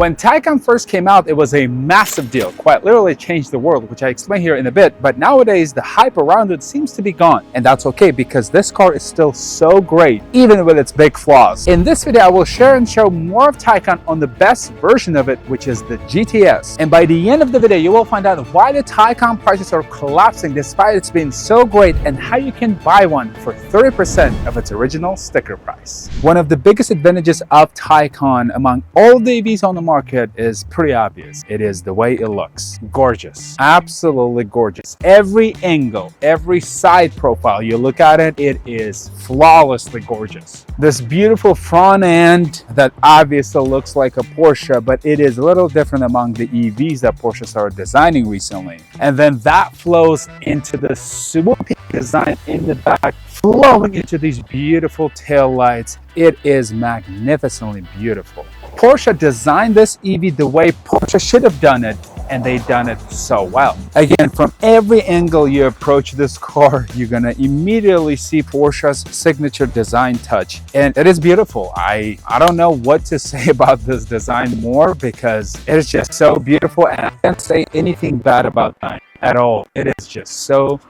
When Taycan first came out, it was a massive deal, quite literally changed the world, which I explain here in a bit. But nowadays, the hype around it seems to be gone. And that's okay, because this car is still so great, even with its big flaws. In this video, I will share and show more of Taycan on the best version of it, which is the GTS. And by the end of the video, you will find out why the Taycan prices are collapsing despite it's being so great, and how you can buy one for 30% of its original sticker price. One of the biggest advantages of Taycan among all the EVs on the market is pretty obvious. It is the way it looks. Gorgeous. Absolutely gorgeous. Every angle, every side profile you look at it, it is flawlessly gorgeous. This beautiful front end that obviously looks like a Porsche, but it is a little different among the EVs that Porsche started designing recently. And then that flows into the swooping design in the back, flowing into these beautiful tail lights. It is magnificently beautiful. Porsche designed this EV the way Porsche should have done it, and they've done it so well. Again, from every angle you approach this car, you're gonna immediately see Porsche's signature design touch, and it is beautiful. I don't know what to say about this design more, because it is just so beautiful, and I can't say anything bad about that at all. It is just so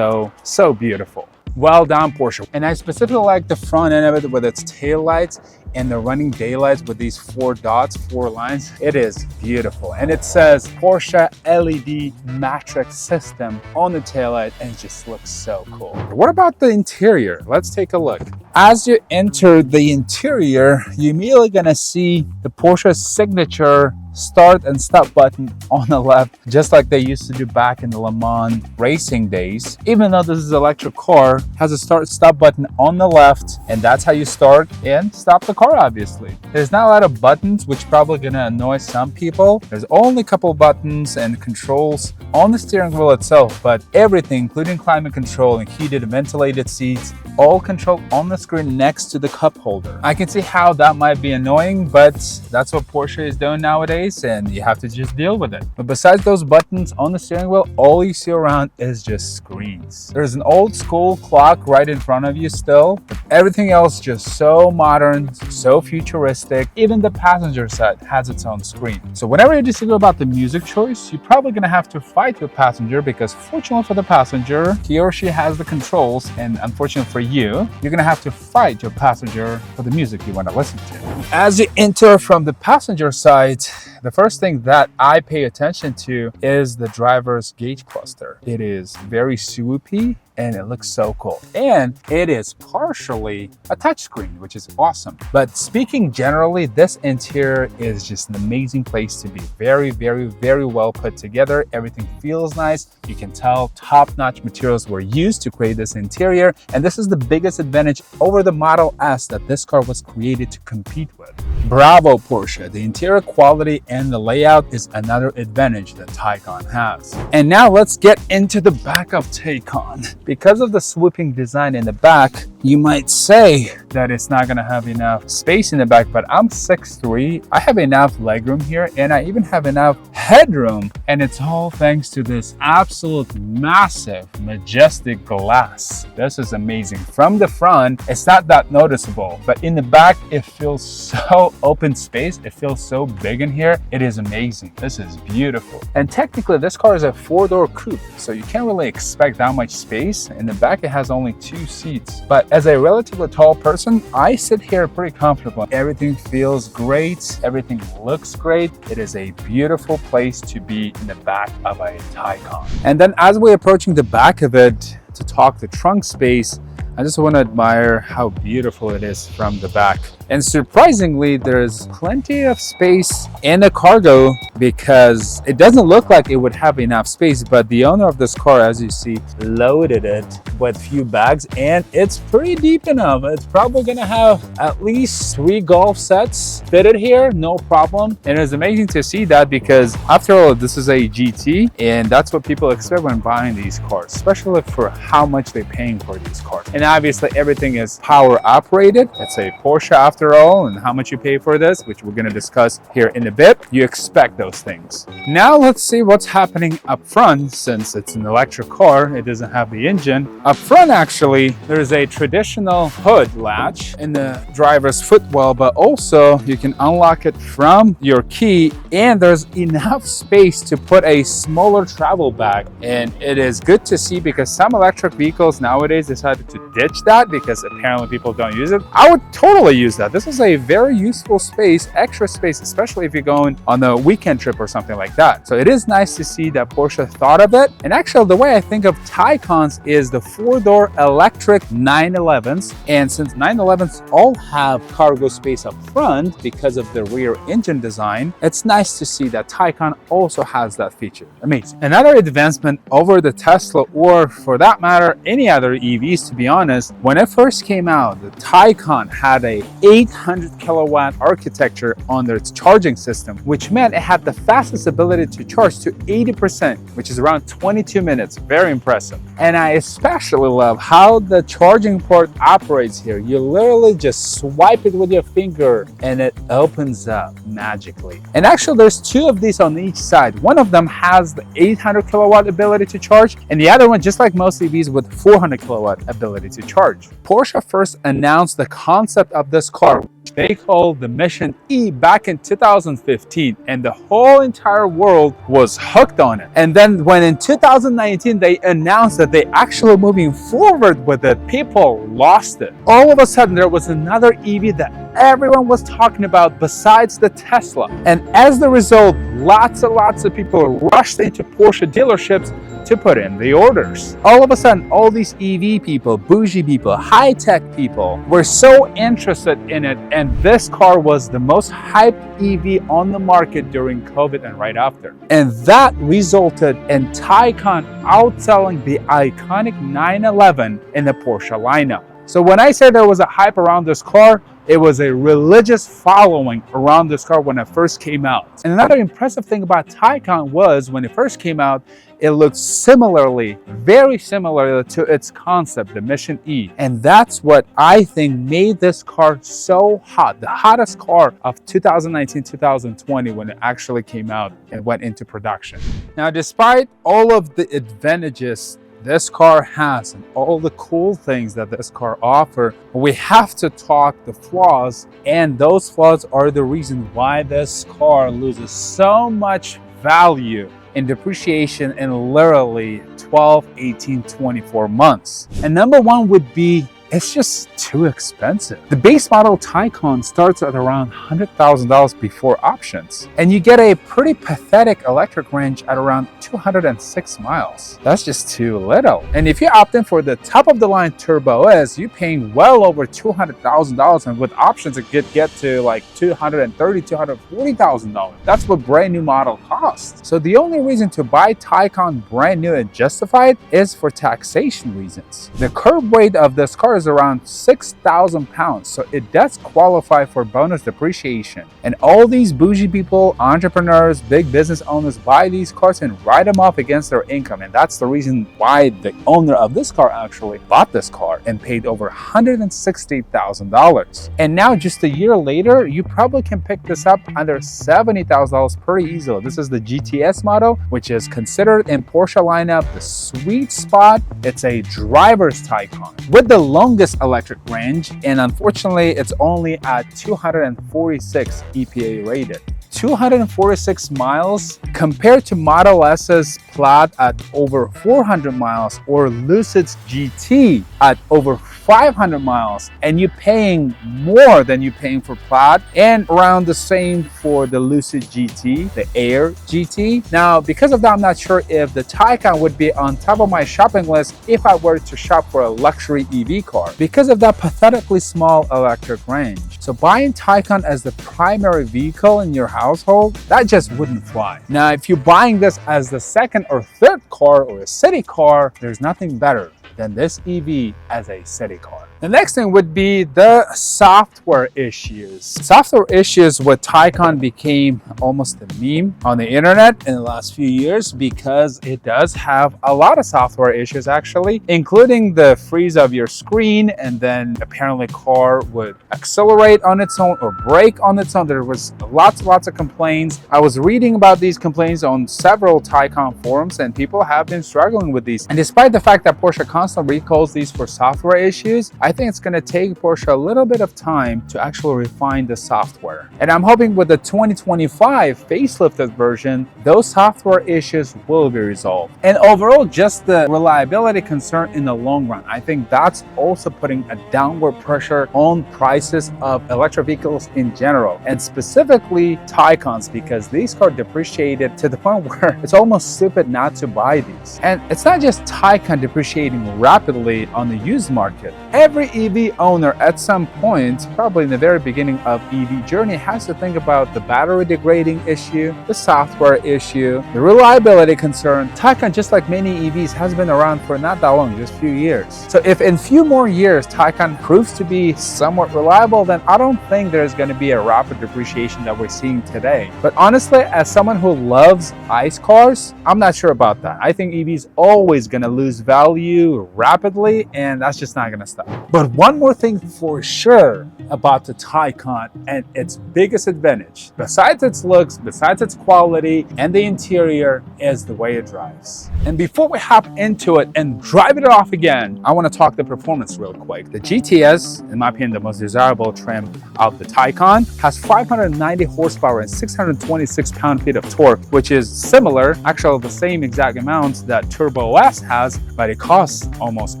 beautiful. Well done, Porsche. And I specifically like the front end of it with its tail lights and the running daylights with these 4 dots, 4 lines. It is beautiful. And it says Porsche LED matrix system on the taillight, and it just looks so cool. What about the interior? Let's take a look. As you enter the interior, you're immediately gonna see the Porsche signature start and stop button on the left, just like they used to do back in the Le Mans racing days. Even though this is an electric car, has a start stop button on the left, and that's how you start and stop the car. Obviously, there's not a lot of buttons, which probably gonna annoy some people. There's only a couple buttons and controls on the steering wheel itself, but everything, including climate control and heated and ventilated seats, all controlled on the screen next to the cup holder. I can see how that might be annoying, but that's what Porsche is doing nowadays, and you have to just deal with it. But besides those buttons on the steering wheel, all you see around is just screens. There's an old school clock right in front of you still, but everything else just so modern, so futuristic. Even the passenger side has its own screen. So whenever you disagree about the music choice, you're probably gonna have to fight your passenger, because fortunately for the passenger, he or she has the controls, and unfortunately for you, you're gonna have to fight your passenger for the music you want to listen to. As you enter from the passenger side, the first thing that I pay attention to is the driver's gauge cluster. It is very swoopy, and it looks so cool. And it is partially a touchscreen, which is awesome. But speaking generally, this interior is just an amazing place to be. Very, very, very well put together. Everything feels nice. You can tell top-notch materials were used to create this interior. And this is the biggest advantage over the Model S that this car was created to compete with. Bravo, Porsche. The interior quality and the layout is another advantage that Taycan has. And now let's get into the back of Taycan. Because of the swooping design in the back, you might say that it's not gonna have enough space in the back, but I'm 6'3". I have enough legroom here, and I even have enough headroom, and it's all thanks to this absolute massive, majestic glass. This is amazing. From the front, it's not that noticeable, but in the back, it feels so open space. It feels so big in here. It is amazing. This is beautiful. And technically, this car is a 4-door coupe, so you can't really expect that much space. In the back, it has only 2 seats. But as a relatively tall person, I sit here pretty comfortable. Everything feels great. Everything looks great. It is a beautiful place to be in the back of a Taycan. And then as we're approaching the back of it to talk the trunk space, I just want to admire how beautiful it is from the back. And surprisingly, there's plenty of space in the cargo, because it doesn't look like it would have enough space, but the owner of this car, as you see, loaded it with few bags, and it's pretty deep enough. It's probably gonna have at least 3 golf sets fitted here, no problem. And it's amazing to see that, because after all, this is a GT, and that's what people expect when buying these cars, especially for how much they're paying for these cars. And obviously everything is power operated. It's a Porsche after all, and how much you pay for this, which we're going to discuss here in a bit, you expect those things. Now let's see what's happening up front. Since it's an electric car, it doesn't have the engine. Up front, actually, there's a traditional hood latch in the driver's footwell, but also you can unlock it from your key, and there's enough space to put a smaller travel bag. And it is good to see because some electric vehicles nowadays decided to ditch that because apparently people don't use it. I would totally use that. This is a very useful space, extra space, especially if you're going on a weekend trip or something like that. So it is nice to see that Porsche thought of it. And actually, the way I think of Taycans is the four-door electric 911s. And since 911s all have cargo space up front because of the rear engine design, it's nice to see that Taycan also has that feature. Amazing. Another advancement over the Tesla, or for that matter, any other EVs, to be honest, when it first came out, the Taycan had a 800 kilowatt architecture on its charging system, which meant it had the fastest ability to charge to 80%, which is around 22 minutes. Very impressive. And I especially love how the charging port operates here. You literally just swipe it with your finger and it opens up magically. And actually, there's two of these on each side. One of them has the 800 kilowatt ability to charge, and the other one, just like most EVs, with 400 kilowatt ability to charge. Porsche first announced the concept of this car, which they called the Mission E, back in 2015, and the whole entire world was hooked on it. And then when in 2019 they announced that they actually moving forward with it, people lost it. All of a sudden there was another EV that everyone was talking about besides the Tesla. And as the result, lots and lots of people rushed into Porsche dealerships to put in the orders. All of a sudden, all these EV people, bougie people, high-tech people were so interested in it, and this car was the most hyped EV on the market during COVID and right after. And that resulted in Taycan outselling the iconic 911 in the Porsche lineup. So when I say there was a hype around this car, it was a religious following around this car when it first came out. And another impressive thing about Taycan was when it first came out, it looked similarly, very similar to its concept, the Mission E. And that's what I think made this car so hot, the hottest car of 2019-2020 when it actually came out and went into production. Now, despite all of the advantages this car has and all the cool things that this car offers, we have to talk the flaws, and those flaws are the reason why this car loses so much value in depreciation in literally 12, 18, 24 months. And number one would be, it's just too expensive. The base model Taycan starts at around $100,000 before options, and you get a pretty pathetic electric range at around 206 miles. That's just too little. And if you opt in for the top of the line Turbo S, you're paying well over $200,000, and with options it could get to like $230,000, $240,000. That's what brand new model costs. So the only reason to buy Taycan brand new and justified is for taxation reasons. The curb weight of this car is around 6,000 pounds, so it does qualify for bonus depreciation. And all these bougie people, entrepreneurs, big business owners buy these cars and write them off against their income. And that's the reason why the owner of this car actually bought this car and paid over $160,000. And now just a year later, you probably can pick this up under $70,000 pretty easily. This is the GTS model, which is considered in Porsche lineup the sweet spot. It's a driver's Taycan with the longest electric range, and unfortunately it's only at 246 EPA rated. 246 miles compared to Model S's Plaid at over 400 miles or Lucid's GT at over 500 miles, and you're paying more than you're paying for Plaid, and around the same for the Lucid GT, the Air GT. Now, because of that, I'm not sure if the Taycan would be on top of my shopping list if I were to shop for a luxury EV car because of that pathetically small electric range. So buying Taycan as the primary vehicle in your household, that just wouldn't fly. Now, if you're buying this as the second or third car or a city car, there's nothing better than this EV as a city car. The next thing would be the software issues. Software issues with Taycan became almost a meme on the internet in the last few years because it does have a lot of software issues actually, including the freeze of your screen, and then apparently car would accelerate on its own or brake on its own. There was lots of complaints. I was reading about these complaints on several Taycan forums, and people have been struggling with these. And despite the fact that Porsche constantly recalls these for software issues, I think it's going to take Porsche a little bit of time to actually refine the software. And I'm hoping with the 2025 facelifted version, those software issues will be resolved. And overall, just the reliability concern in the long run, I think that's also putting a downward pressure on prices of electric vehicles in general, and specifically Taycans, because these cars depreciated to the point where it's almost stupid not to buy these. And it's not just Taycan depreciating rapidly on the used market. Every EV owner at some point, probably in the very beginning of EV journey, has to think about the battery degrading issue, the software issue, the reliability concern. Taycan, just like many EVs, has been around for not that long, just a few years. So if in few more years Taycan proves to be somewhat reliable, then I don't think there's going to be a rapid depreciation that we're seeing today. But honestly, as someone who loves ICE cars, I'm not sure about that. I think EVs always going to lose value rapidly, and that's just not going to stop. But one more thing for sure about the Taycan and its biggest advantage, besides its looks, besides its quality and the interior, is the way it drives. And before we hop into it and drive it off again, I want to talk the performance real quick. The GTS, in my opinion, the most desirable trim of the Taycan, has 590 horsepower and 626 pound-feet of torque, which is similar, actually the same exact amount that Turbo S has, but it costs almost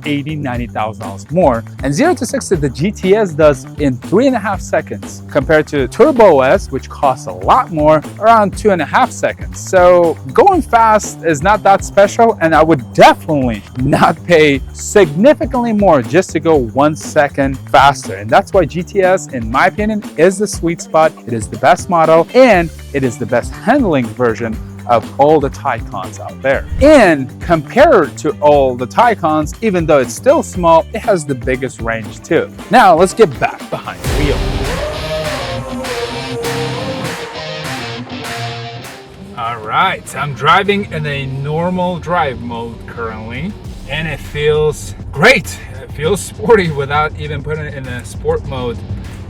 $80,000-$90,000 more. And 0 to 60, the GTS does in 3.5 seconds, compared to Turbo S, which costs a lot more, around 2.5 seconds. So going fast is not that special, and I would definitely not pay significantly more just to go 1 second faster. And that's why GTS, in my opinion, is the sweet spot. It is the best model, and it is the best handling version of all the Taycans out there. And compared to all the Taycans, even though it's still small, it has the biggest range too. Now let's get back behind the wheel. Alright, I'm driving in a normal drive mode currently, and it feels great. It feels sporty without even putting it in a sport mode.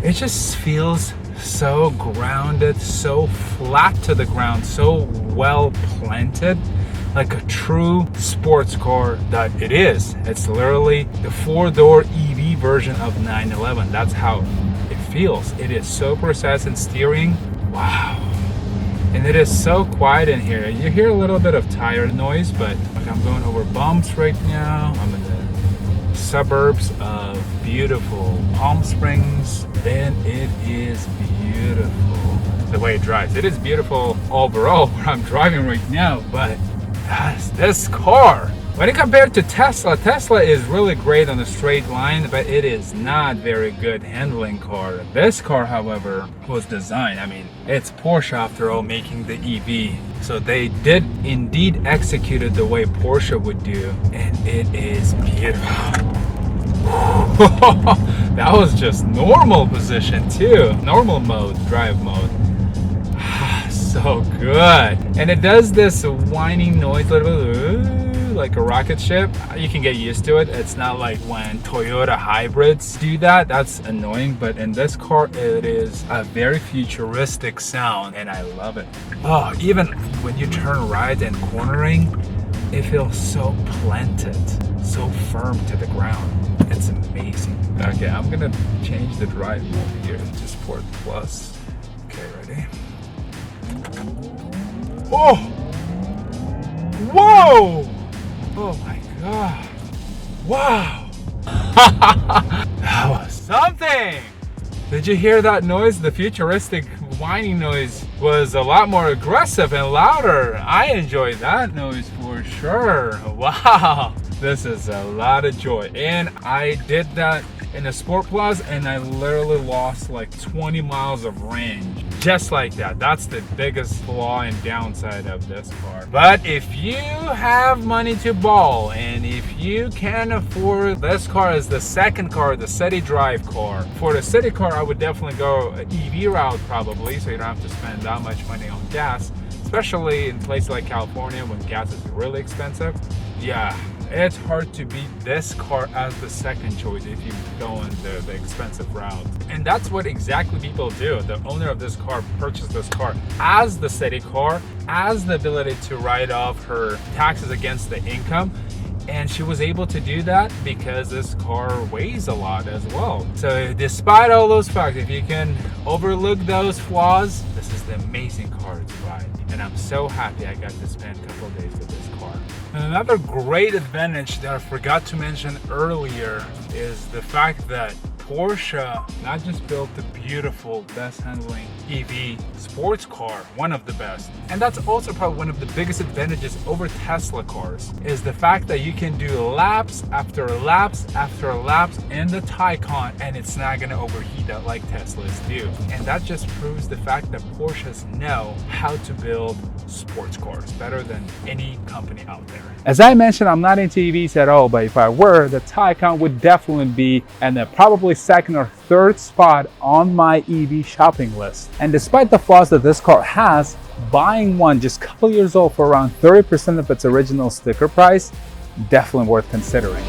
It just feels so grounded, so flat to the ground, so well planted, like a true sports car that it is. It's literally the 4-door EV version of 911. That's how it feels. It is so precise in steering. Wow. And it is so quiet in here. You hear a little bit of tire noise, but like I'm going over bumps right now. I'm in the suburbs of beautiful Palm Springs, and it is beautiful the way it drives. It is beautiful overall where I'm driving right now, but this car, when it compared to Tesla is really great on the straight line, but it is not very good handling car. This car, however, was designed, I mean, it's Porsche after all making the EV, so they did indeed execute it the way Porsche would do, and it is beautiful. That was just normal position too, normal mode, drive mode. So good. And it does this whining noise, like a rocket ship. You can get used to it. It's not like when Toyota hybrids do that. That's annoying, but in this car it is a very futuristic sound, and I love it. Oh, even when you turn right and cornering, it feels so planted, so firm to the ground. It's amazing. Okay, I'm gonna change the drive mode here to Sport Plus. Okay, ready? Oh! Whoa! Oh my god. Wow! That was something! Did you hear that noise? The futuristic whining noise was a lot more aggressive and louder. I enjoyed that noise for sure. Wow! This is a lot of joy. And I did that in a Sport Plus, and I literally lost like 20 miles of range Just like that. That's the biggest flaw and downside of this car. But if you have money to ball, and if you can afford this car as the second car, the city drive car. For the city car, I would definitely go EV route probably, so you don't have to spend that much money on gas, especially in places like California when gas is really expensive. Yeah, it's hard to beat this car as the second choice if you go in the expensive route. And that's what exactly people do. The owner of this car purchased this car as the city car, as the ability to write off her taxes against the income. And she was able to do that because this car weighs a lot as well. So despite all those facts, if you can overlook those flaws, this is the amazing car to buy. And I'm so happy I got to spend a couple of days with this car. And another great advantage that I forgot to mention earlier is the fact that Porsche not just built the beautiful, best handling EV sports car, one of the best, and that's also probably one of the biggest advantages over Tesla cars, is the fact that you can do laps after laps after laps in the Taycan and it's not going to overheat out like Teslas do. And that just proves the fact that Porsches know how to build sports cars better than any company out there. As I mentioned, I'm not into EVs at all, but if I were, the Taycan would definitely be in the probably second or third spot on my EV shopping list. And despite the flaws that this car has, buying one just a couple years old for around 30% of its original sticker price, definitely worth considering.